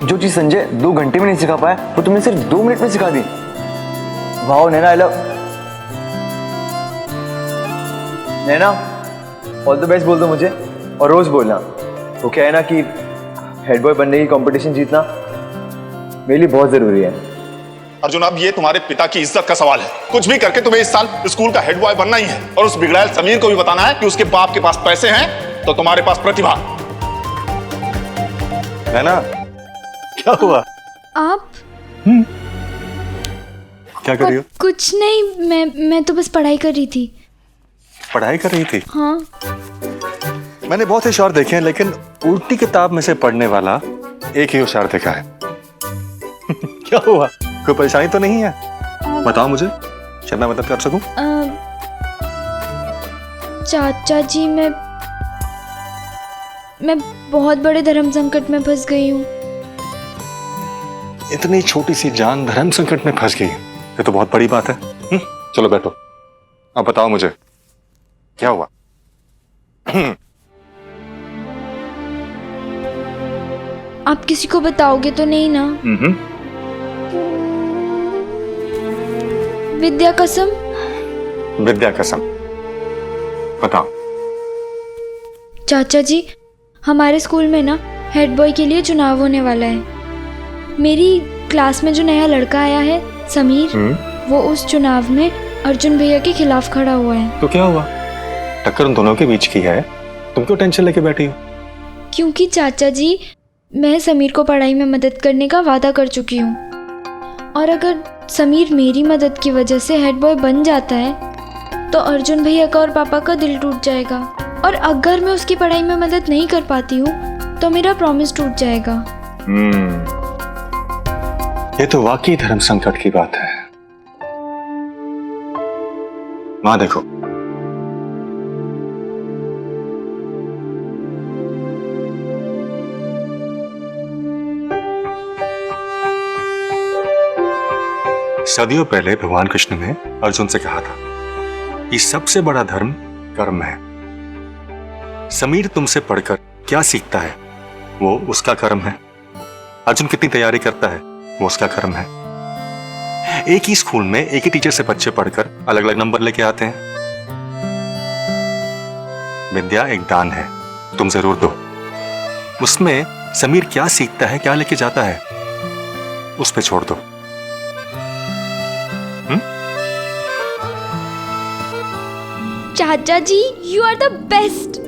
जो चीज संजय 2 घंटे में नहीं सिखा पाया वो तुमने सिर्फ 2 मिनट में सिखा दी। Wow Naina, I love. Naina all the best बोल दो मुझे, और रोज बोलना। वो क्या है ना कि हेड बॉय बनने की कंपटीशन जीतना मेरे लिए बहुत जरूरी है। अर्जुन, अब ये तुम्हारे पिता की इज्जत का सवाल है। कुछ भी करके तुम्हें इस साल स्कूल का हेड बॉय बनना ही है, और उस बिगड़ैल समीर को भी बताना है कि उसके बाप के पास पैसे हैं तो तुम्हारे पास प्रतिभा है ना। क्या हुआ? आप क्या कर रही हो? कुछ नहीं, मैं तो बस पढ़ाई कर रही थी। पढ़ाई कर रही थी? हाँ। मैंने बहुत ही होशियार देखे हैं, लेकिन उल्टी किताब में से पढ़ने वाला एक ही होशियार देखा है। क्या हुआ? कोई परेशानी तो नहीं है? बताओ मुझे, शायद मैं मदद कर सकूं। चाचा जी, मैं बहुत बड़े धर्म संकट में फंस गई हूँ। इतनी छोटी सी जान धर्म संकट में फंस गई, ये तो बहुत बड़ी बात है। चलो बैठो, अब बताओ मुझे क्या हुआ। आप किसी को बताओगे तो नहीं ना? विद्या कसम। विद्या कसम, बताओ। चाचा जी, हमारे स्कूल में ना हेड बॉय के लिए चुनाव होने वाला है। मेरी क्लास में जो नया लड़का आया है समीर, वो उस चुनाव में अर्जुन भैया के खिलाफ खड़ा हुआ है। तो क्या हुआ? टक्कर उन दोनों के बीच की है, तुम क्यों टेंशन लेके बैठी हो? क्योंकि चाचा जी, मैं समीर को पढ़ाई में मदद करने का वादा कर चुकी हूँ, और अगर समीर मेरी मदद की वजह से हेड बॉय बन जाता है तो अर्जुन भैया का और पापा का दिल टूट जाएगा, और अगर मैं उसकी पढ़ाई में मदद नहीं कर पाती हूँ तो मेरा प्रॉमिस टूट जाएगा। ये तो वाकई धर्म संकट की बात है। मां देखो, सदियों पहले भगवान कृष्ण ने अर्जुन से कहा था कि सबसे बड़ा धर्म कर्म है। समीर तुमसे पढ़कर क्या सीखता है वो उसका कर्म है। अर्जुन कितनी तैयारी करता है वो उसका कर्म है। एक ही स्कूल में एक ही टीचर से बच्चे पढ़कर अलग अलग नंबर लेके आते हैं। विद्या एक दान है, तुम जरूर दो। उसमें समीर क्या सीखता है, क्या लेके जाता है, उस पे छोड़ दो। चाचा जी, यू आर द बेस्ट।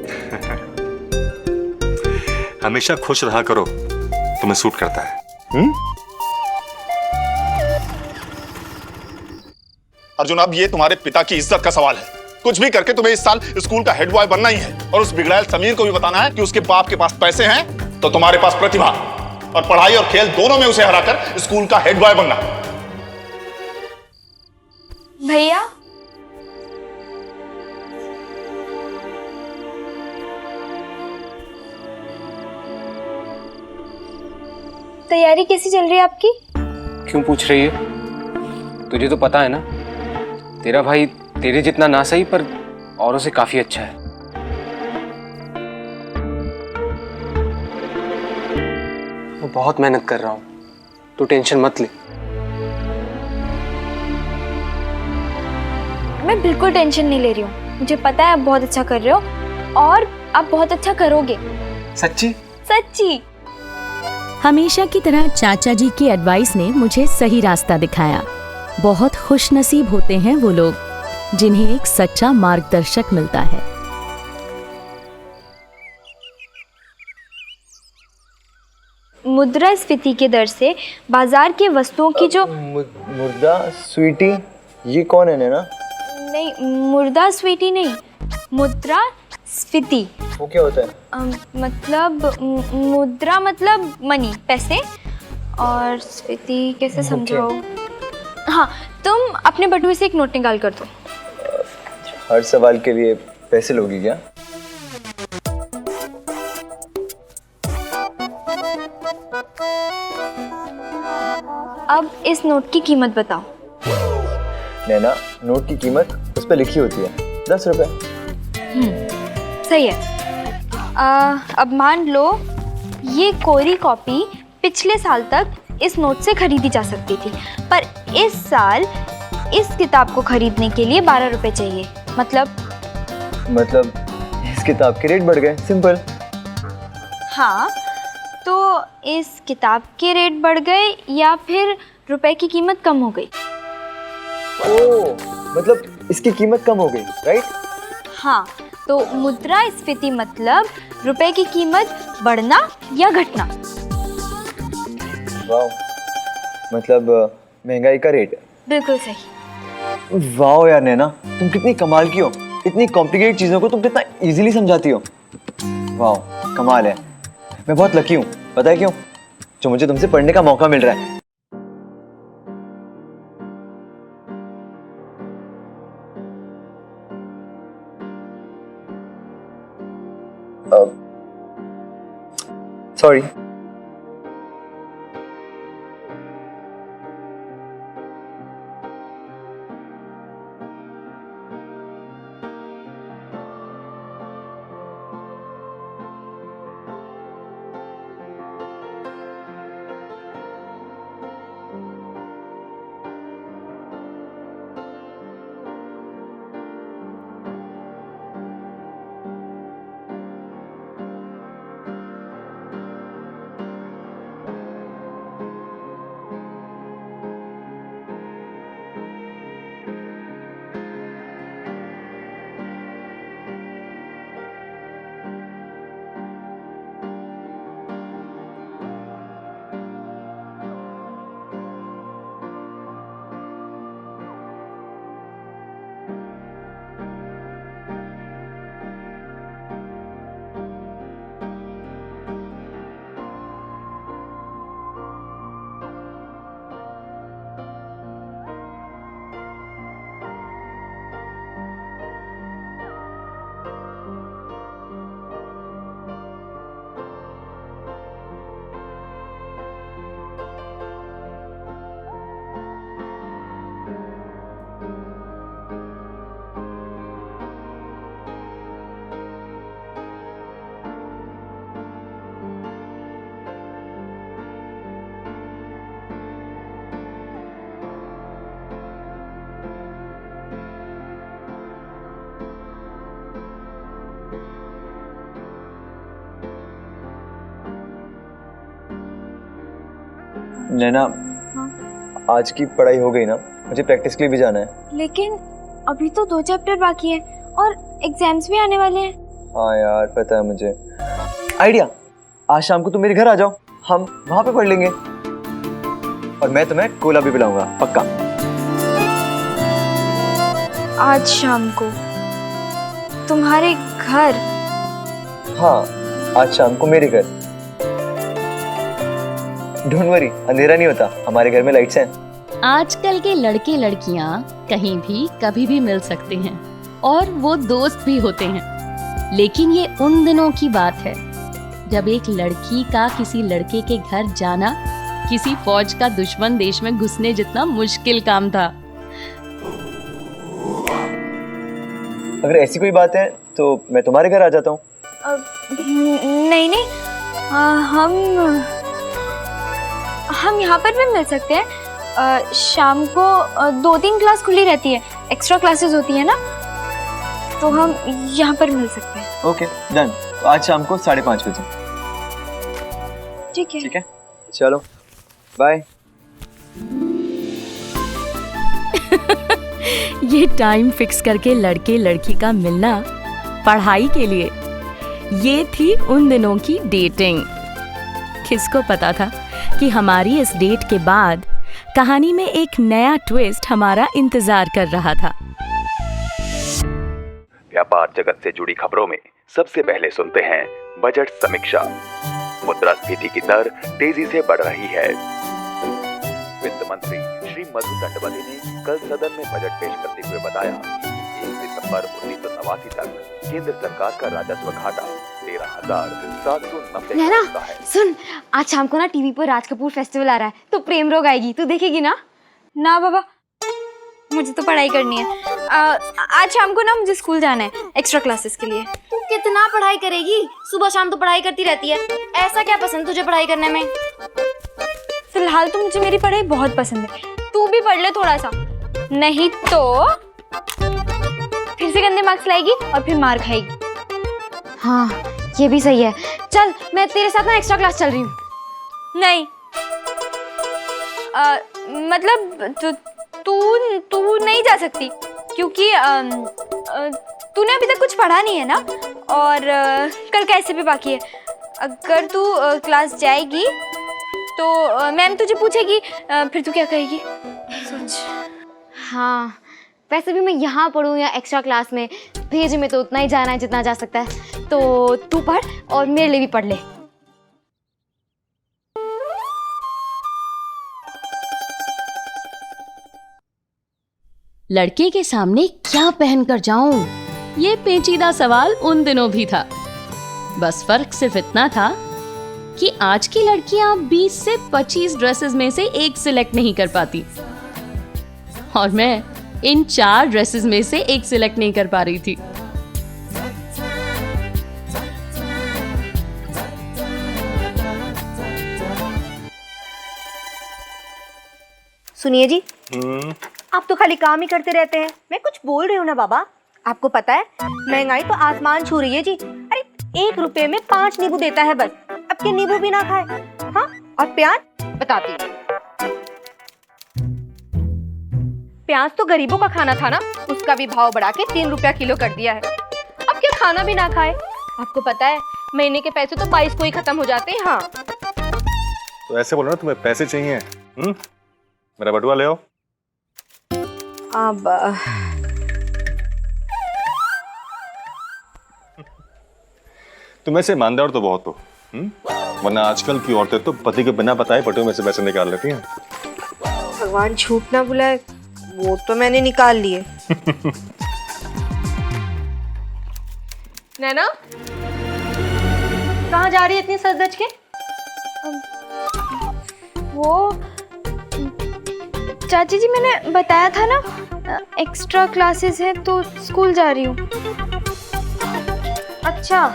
हमेशा खुश रहा करो, तुम्हें सूट करता है। अर्जुन, अब ये तुम्हारे पिता की इज्जत का सवाल है। कुछ भी करके तुम्हें इस साल स्कूल का हेड बॉय बनना ही है, और उस बिगड़ैल समीर को भी बताना है कि उसके बाप के पास पैसे हैं तो तुम्हारे पास प्रतिभा, और पढ़ाई और खेल दोनों में उसे हराकर स्कूल का हेड बॉय बनना। भैया, तैयारी कैसी चल रही है आपकी? क्यों पूछ रही है? तुझे तो पता है ना, तेरा भाई तेरे जितना ना सही पर औरों से काफी अच्छा है। मैं बहुत मेहनत कर रहा हूं, तू टेंशन मत ले। मैं बिल्कुल टेंशन नहीं ले रही हूँ। मुझे पता है आप बहुत अच्छा कर रहे हो, और आप बहुत अच्छा करोगे। सच्ची? सच्ची। हमेशा की तरह चाचा जी की एडवाइस ने मुझे सही रास्ता दिखाया। बहुत खुशनसीब होते हैं वो लोग जिन्हें एक सच्चा मार्गदर्शक मिलता है। मुद्रास्फीति के दर से बाजार के वस्तुओं की जो मुर्दा स्वीटी, ये कौन है नैना? नहीं, मुद्रास्फीति नहीं, मुद्रास्फीति। वो क्या होता है? मतलब मुद्रा मतलब मनी, पैसे, और स्फीति कैसे समझाओ? हाँ, तुम अपने बटुए से एक नोट निकाल कर दो। हर सवाल के लिए पैसे लोगी क्या? अब इस नोट की कीमत बताओ। नैना, नोट की कीमत उस पर लिखी होती है, 10 रुपए। सही है। अब मान लो ये कोरी कॉपी पिछले साल तक इस नोट से खरीदी जा सकती थी, पर इस साल इस किताब को खरीदने के लिए 12 रुपए चाहिए। मतलब इस किताब के रेट बढ़ गए, सिंपल। हाँ, तो इस किताब के रेट बढ़ गए या फिर रुपए की कीमत कम हो गई? ओह, मतलब इसकी कीमत कम हो गई, राइट? हाँ, तो मुद्रास्फीति मतलब रुपए की कीमत बढ़ना या घटना। वाह, मतलब महंगाई का रेट। बिल्कुल सही। वाह यार नैना, तुम कितनी कमाल की हो, इतनी कॉम्प्लिकेटेड चीजों को तुम कितना इजीली समझाती हो। वाह, कमाल है। मैं बहुत लकी हूँ, पता है क्यों? जो मुझे तुमसे पढ़ने का मौका मिल रहा है। सॉरी। नैना, आज की पढ़ाई हो गई ना? मुझे प्रैक्टिस के लिए भी जाना है। लेकिन अभी तो 2 चैप्टर बाकी है और एग्जाम्स भी आने वाले हैं। हाँ यार, पता है मुझे। आइडिया, आज शाम को तुम मेरे घर आ जाओ, हम वहां पे पढ़ लेंगे और मैं तुम्हें कोला भी पिलाऊंगा, पक्का। आज शाम को तुम्हारे घर? हाँ, आज शाम को मेरे घर। डोंट वरी, अंधेरा नहीं होता, हमारे घर में लाइट्स हैं। आजकल के लड़के लड़कियां कहीं भी कभी भी मिल सकते हैं और वो दोस्त भी होते हैं, लेकिन ये उन दिनों की बात है जब एक लड़की का किसी लड़के के घर जाना किसी फौज का दुश्मन देश में घुसने जितना मुश्किल काम था। अगर ऐसी कोई बात है तो मैं तुम्हारे घर आ जाता हूँ। नहीं नहीं, हम यहाँ पर भी मिल सकते हैं। शाम को 2-3 क्लास खुली रहती है, एक्स्ट्रा क्लासेस होती है ना, तो हम यहाँ पर मिल सकते हैं। Okay, done. तो आज शाम को 5:30 बजे। ठीक है। ठीक है, चलो बाय। ये टाइम फिक्स करके लड़के लड़की का मिलना पढ़ाई के लिए, ये थी उन दिनों की डेटिंग। किसको पता था कि हमारी इस डेट के बाद कहानी में एक नया ट्विस्ट हमारा इंतजार कर रहा था। व्यापार जगत से जुड़ी खबरों में सबसे पहले सुनते हैं बजट समीक्षा। मुद्रास्फीति की दर तेजी से बढ़ रही है। वित्त मंत्री श्री मधु दंडवती ने कल सदन में बजट पेश करते हुए बताया कि 1 दिसंबर 1989 तक केंद्र सरकार का राजस्व घाटा 13,790 नैना, करोड़ है। सुन, आज शाम को ना टीवी पर राज कपूर फेस्टिवल आ रहा है, तो प्रेम रोग आएगी, तू देखेगी ना? ना बाबा, मुझे तो पढ़ाई करनी है। आज शाम को ना मुझे स्कूल जाना है एक्स्ट्रा क्लासेस के लिए। तू कितना पढ़ाई करेगी? सुबह शाम तो पढ़ाई करती रहती है। ऐसा क्या पसंद तुझे पढ़ाई करने में? फिलहाल तो मुझे मेरी पढ़ाई बहुत पसंद है, तू भी पढ़ ले थोड़ा सा, नहीं तो फिर से गंदे मार्क्स लाएगी और फिर मार खाएगी। हाँ ये भी सही है, चल मैं तेरे साथ ना एक्स्ट्रा क्लास चल रही हूँ। नहीं मतलब तू नहीं जा सकती क्योंकि तूने अभी तक कुछ पढ़ा नहीं है ना, और कल कैसे भी बाकी है। अगर तू क्लास जाएगी तो मैम तुझे पूछेगी, फिर तू क्या कहेगी सोच। हाँ वैसे भी मैं यहाँ पढ़ूँ या एक्स्ट्रा क्लास में, भेज में तो उतना ही जाना है जितना जा सकता है, तो तू पढ़ और मेरे लिए भी पढ़ ले। लड़के के सामने क्या पहनकर जाऊं, ये पेचीदा सवाल उन दिनों भी था। बस फर्क सिर्फ इतना था कि आज की लड़कियां 20 से 25 ड्रेसेस में से एक सिलेक्ट नहीं कर पाती, और मैं इन 4 ड्रेसेस में से एक सिलेक्ट नहीं कर पा रही थी। सुनिए जी, आप तो खाली काम ही करते रहते हैं। मैं कुछ बोल रही हूँ ना बाबा, आपको पता है महंगाई तो आसमान छू रही है जी। अरे 1 रुपए में 5 नींबू देता है बस, अब के नींबू भी ना खाए। हाँ और प्याज बताती हूँ, प्याज तो गरीबों का खाना था ना, उसका भी भाव बढ़ा के 3 रुपया किलो कर दिया है। अब क्या खाना भी ना खाए, आपको पता है महीने के पैसे तो 22 को ही खत्म हो जाते हैं। हाँ तो ऐसे बोलो ना, तुम्हें पैसे चाहिए? मेरा बटुआ ले आओ। अब तुम ऐसे ईमानदार तो बहुत हो, वरना आजकल की औरतें तो पति के बिना बताए बटुए में से पैसे निकाल लेती हैं। भगवान झूठ ना बुलाए, वो तो मैंने निकाल लिए। नैना कहाँ जा रही है इतनी सज-धज के? वो चाची जी मैंने बताया था ना, एक्स्ट्रा क्लासेस हैं तो स्कूल जा रही हूँ। अच्छा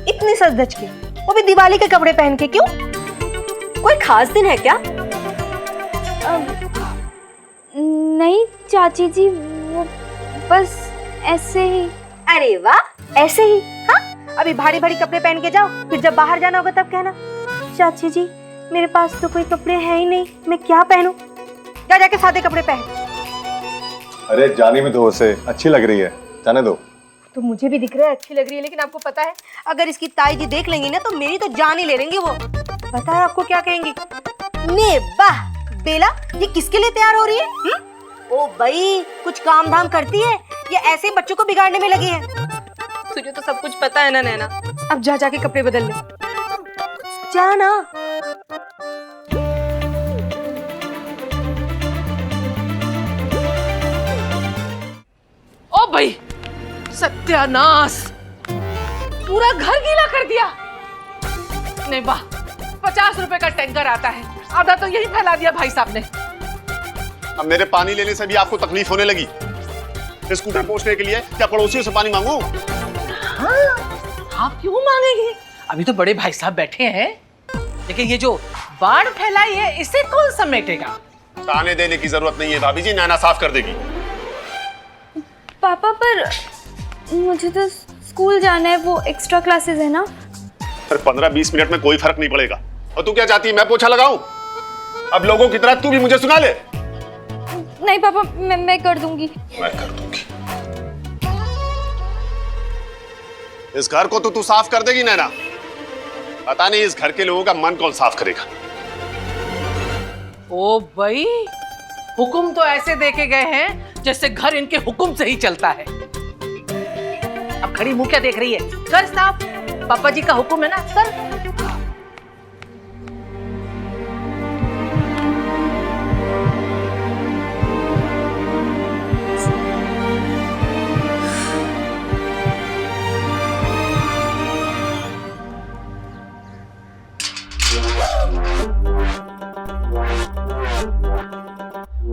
इतनी सज-धज के, वो भी दिवाली के कपड़े पहन के, क्यों? कोई खास दिन है क्या? नहीं चाची जी, वो बस ऐसे ही। अरे वाह, ऐसे ही? हाँ अभी भारी भारी कपड़े पहन के जाओ, फिर जब बाहर जाना होगा तब कहना चाची जी मेरे पास तो कोई कपड़े हैं ही नहीं, मैं क्या पहनूं? जा जाके सादे कपड़े पहन। अरे जाने में दो, उसे अच्छी लग रही है, जाने दो। तो मुझे भी दिख रहा है अच्छी लग रही है, लेकिन आपको पता है अगर इसकी ताई जी देख लेंगी ना तो मेरी तो जान ही ले लेंगी वो। पता है आपको क्या कहेंगी? ने वाह बेला, ये किसके लिए तैयार हो रही है? ओ भाई कुछ काम धाम करती है या ऐसे ही बच्चों को बिगाड़ने में लगी है? तुझे तो सब कुछ पता है ना नैना, अब जा जाके कपड़े बदल ले, जा ना। ओ भाई सत्यानाश, पूरा घर गीला कर दिया। नहीं वाह, 50 रुपए का टैंकर आता है, आधा तो यही फैला दिया भाई साहब ने। अब मेरे पानी लेने से भी आपको तकलीफ होने लगी। स्कूटर पहुंचने के लिए क्या पड़ोसियों से पानी मांगू? हाँ, आप क्यों मांगेंगे? अभी तो बड़े भाई साहब बैठे हैं, लेकिन ये जो बाढ़ फैलाई है इसे कौन समेटेगा? ताने देने की जरूरत नहीं है भाभी जी, नैना साफ कर देगी। पापा पर मुझे तो स्कूल जाना है, वो एक्स्ट्रा क्लासेस है ना। पर 15-20 मिनट में कोई फर्क नहीं पड़ेगा। और तू क्या चाहती है, मैं पोछा लगाऊं? अब लोगों की तरह तू भी मुझे सुना ले। नहीं पापा, मैं कर दूंगी। मैं कर दूंगी। इस घर को तो तू साफ कर देगी नैना, पता नहीं इस घर के लोगों का मन कौन साफ करेगा। ओ भाई, हुक्म तो ऐसे देके गए हैं जैसे घर इनके हुक्म से ही चलता है। अब खड़ी मुंह क्या देख रही है? कर साफ, पापा जी का हुक्म है ना, कर।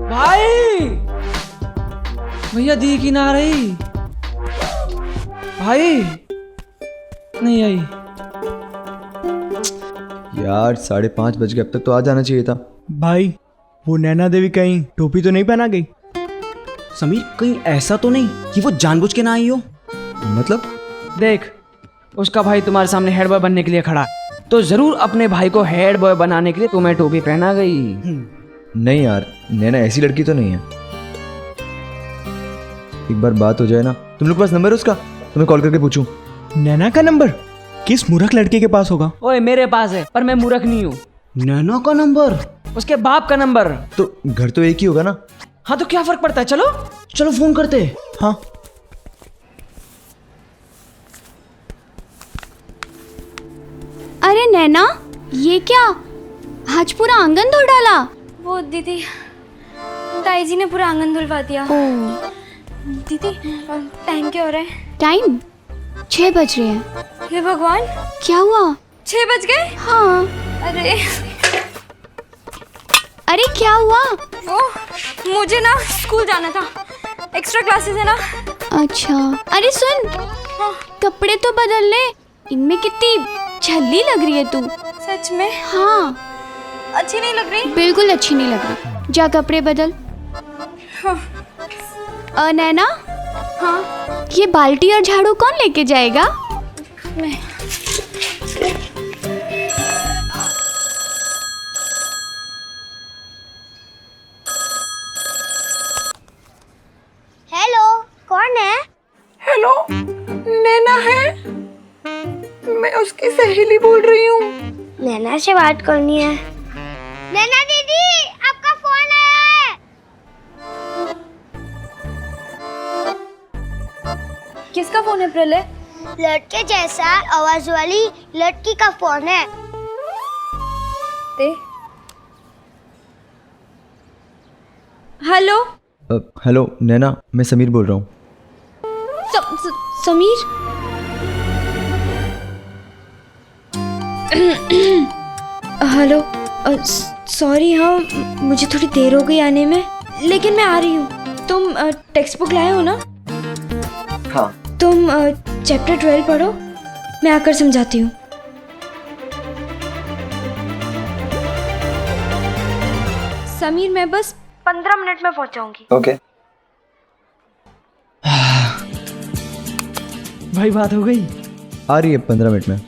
भाई भैया दी की ना रही, भाई नहीं आई यार 5:30 बज गए, अब तक तो आ जाना चाहिए था। भाई वो नैना देवी कहीं टोपी तो नहीं पहना गई? समीर कहीं ऐसा तो नहीं कि वो जानबूझ के ना आई हो? मतलब? देख, उसका भाई तुम्हारे सामने हेड बॉय बनने के लिए खड़ा है, तो जरूर अपने भाई को हेड बॉय बनाने के लिए तुम्हें टोपी पहना गई। नहीं यार, नैना ऐसी लड़की तो नहीं है। एक बार बात हो जाए ना। तुम लोग के पास नंबर है उसका? तुम्हें कॉल करके पूछूं? नैना का नंबर किस मूर्ख लड़के के पास होगा? ओए मेरे पास है, पर मैं मूर्ख नहीं हूँ। नैना का नंबर? उसके बाप का नंबर। तो घर तो एक ही होगा ना? हाँ तो क्या फर्क पड़ता है, चलो चलो फोन करते। हाँ। अरे नैना, ये क्या, आज पूरा आंगन धो डाला? वो दीदी, ताई जी ने पूरा आंगन धुलवा दिया। दीदी टाइम क्या हो रहा है? टाइम 6 बज रहे हैं। हे भगवान, क्या हुआ? 6 बज गए? हाँ। अरे क्या हुआ? मुझे ना स्कूल जाना था, एक्स्ट्रा क्लासेस है ना। अच्छा, अरे सुन, कपड़े तो बदल ले, इनमें कितनी झल्ली लग रही है तू। सच में? हाँ। अच्छी नहीं लग रही? बिल्कुल अच्छी नहीं लग रही, जा कपड़े बदल। नैना, हाँ, ये बाल्टी और झाड़ू कौन लेके जाएगा? मैं। हेलो, कौन है? हेलो, नैना है? मैं उसकी सहेली बोल रही हूँ। नैना से बात करनी है। नैना दीदी, आपका फोन आया है। किसका फोन है प्रलय? लड़के जैसा आवाज वाली लड़की का फोन है। हेलो। हेलो नैना, मैं समीर बोल रहा हूँ। समीर? हेलो, सॉरी, हाँ मुझे थोड़ी देर हो गई आने में, लेकिन मैं आ रही हूँ। तुम टेक्स्ट बुक लाए हो ना? हाँ। तुम चैप्टर 12 पढ़ो, मैं आकर समझाती हूँ। समीर, मैं बस 15 मिनट में पहुंचाऊंगी। ओके। भाई बात हो गई? आ रही है 15 मिनट में।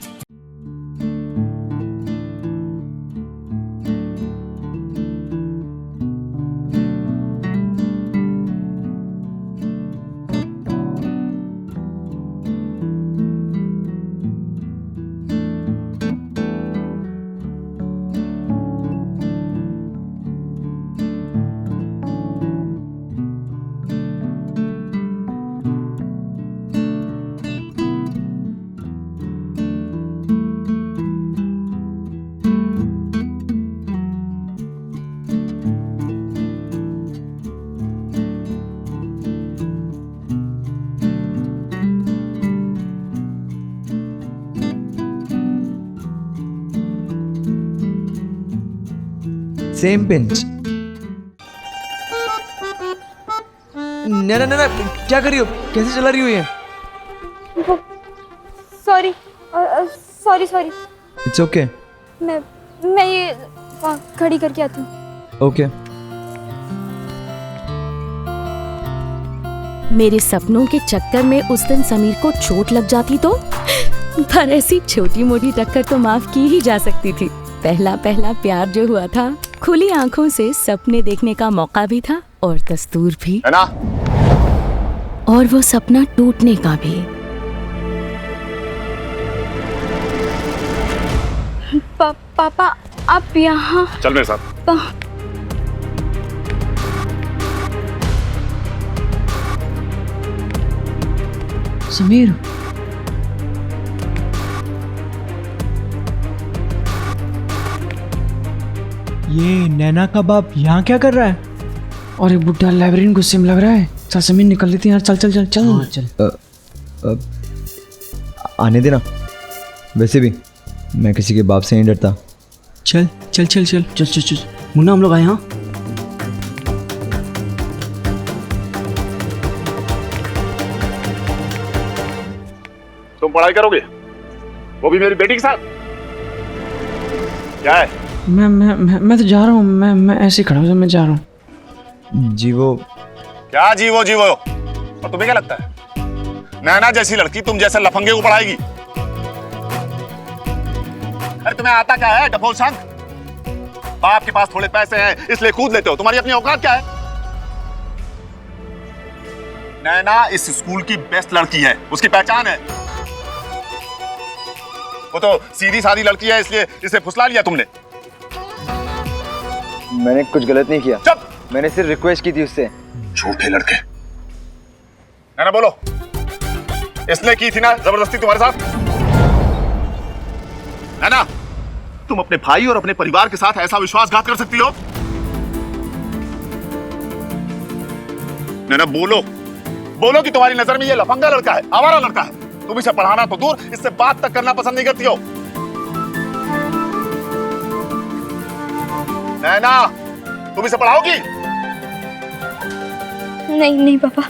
Same pinch. नैना नैना, क्या कर रही हो? कैसे चला रही हो ये? Sorry sorry sorry. It's okay. मैं ये खड़ी करके आती हूँ। ओके। मेरे सपनों के चक्कर में उस दिन समीर को चोट लग जाती तो? पर ऐसी छोटी मोटी टक्कर तो माफ की ही जा सकती थी। पहला पहला प्यार जो हुआ था, खुली आंखों से सपने देखने का मौका भी था और दस्तूर भी, है ना? और वो सपना टूटने का भी। पापा, आप यहाँ? चल मेरे साथ। समीर, ये नैना का बाप यहाँ क्या कर रहा है? और एक बुढ़ा लाइब्रेरियन गुस्से में लग रहा है। चल समीर, निकल लेते हैं यार। चल चल चल चल। हाँ, चल। आने देना। वैसे भी मैं किसी के बाप से नहीं डरता। चल चल चल चल चल चल चल मुन्ना, हम लोग आए। हाँ, तुम पढ़ाई करोगे, वो भी मेरी बेटी के साथ? क्या है? मैं तो जा रहा हूँ, मैं ऐसे ही खड़ा हूँ, मैं जा रहा हूँ। जीवो क्या जीवो जीवो? और तुम्हें क्या लगता है नैना जैसी लड़की तुम जैसे लफंगे को पढ़ाएगी? अरे तुम्हें आता क्या है डफोल संग? बाप के पास थोड़े पैसे हैं इसलिए कूद लेते हो, तुम्हारी अपनी औकात क्या है? नैना इस स्कूल की बेस्ट लड़की है, उसकी पहचान है। वो तो सीधी सादी लड़की है इसलिए इसे फुसला लिया तुमने। मैंने कुछ गलत नहीं किया। चुप! मैंने सिर्फ रिक्वेस्ट की थी उससे। झूठे लड़के। नैना बोलो, इसने की थी ना जबरदस्ती तुम्हारे साथ? नैना, तुम अपने भाई और अपने परिवार के साथ ऐसा विश्वासघात कर सकती हो? नैना बोलो, बोलो कि तुम्हारी नजर में ये लफंगा लड़का है, आवारा लड़का है। तुम इसे पढ़ाना तो दूर, इससे बात तक करना पसंद नहीं करती हो। नैना, तुम इसे पढ़ाओगी? नहीं नहीं पापा,